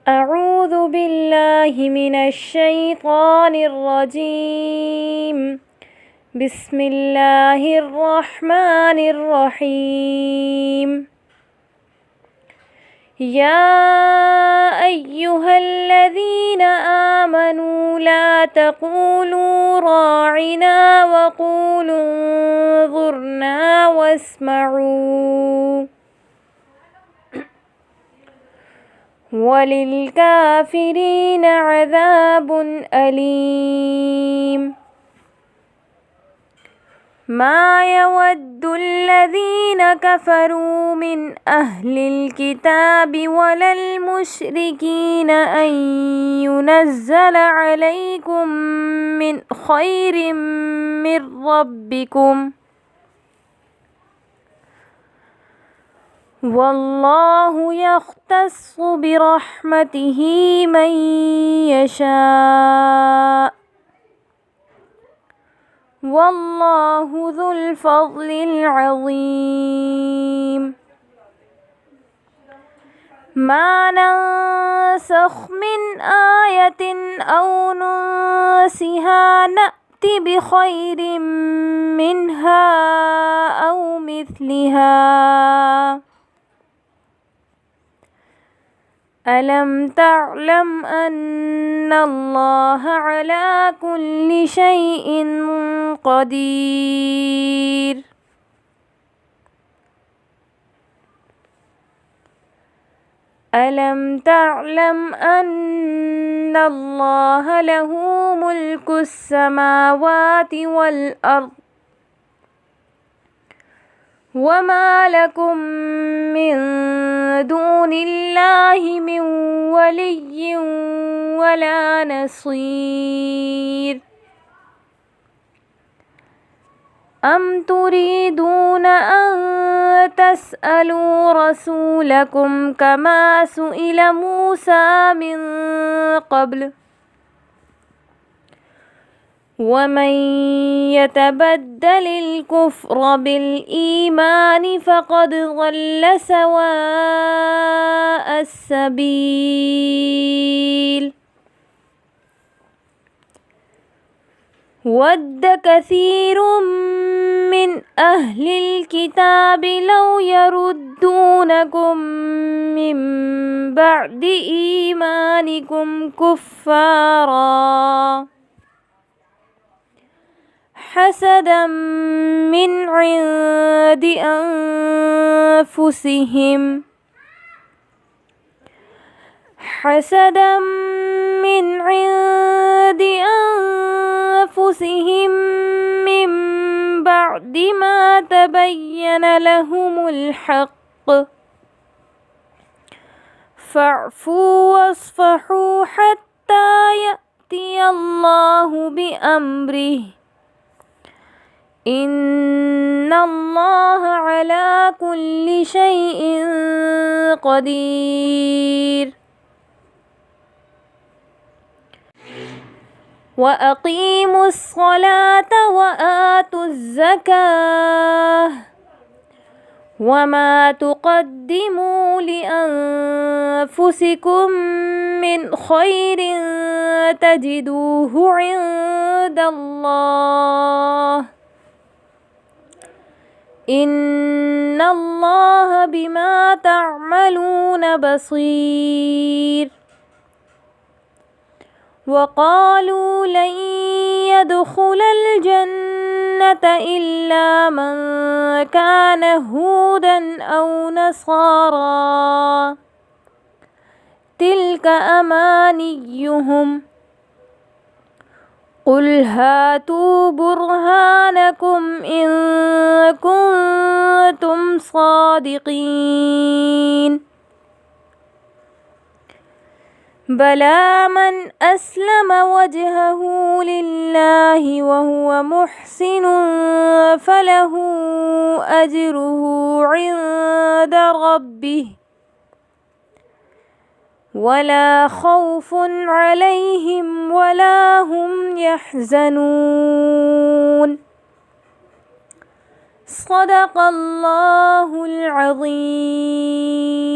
أعوذ بالله من الشيطان الرجيم. بسم الله الرحمن الرحيم. يا أيها الذين آمنوا لا تقولوا راعنا وقولوا انظرنا واسمعوا وللكافرين عذاب أليم. ما يود الذين كفروا من أهل الكتاب ولا المشركين أن ينزل عليكم من خير من ربكم والله يختص برحمته من يشاء والله ذو الفضل العظيم. ما ننسخ من آية أو ننسها نأت بخير منها أو مثلها. ألم تعلم أن الله على كل شيء قدير. ألم تعلم أن الله له ملك السماوات والأرض وما لكم من دون الله من ولي ولا نصير. أم تريدون أن تسألوا رسولكم كما سئل موسى من قبل ومن يتبدل الكفر بالإيمان فقد ضل سواء السبيل. ود كثير من أهل الكتاب لو يردونكم من بعد إيمانكم كفارا حسدا من عند أنفسهم من بعد ما تبين لهم الحق فاعفوا واصفحوا حتى يأتي الله بأمره إن الله على كل شيء قدير. وأقيموا الصلاة وآتوا الزكاة وما تقدموا لأنفسكم من خير تجدوه عند الله إن الله بما تعملون بصير. وقالوا لن يدخل الجنة إلا من كان هودا أو نصارى تلك أمانيهم قل هاتوا برهانكم إن كنتم صادقين. بلى من أسلم وجهه لله وهو محسن فله أجره عند ربه ولا خوف عليهم ولا هم يحزنون. صدق الله العظيم.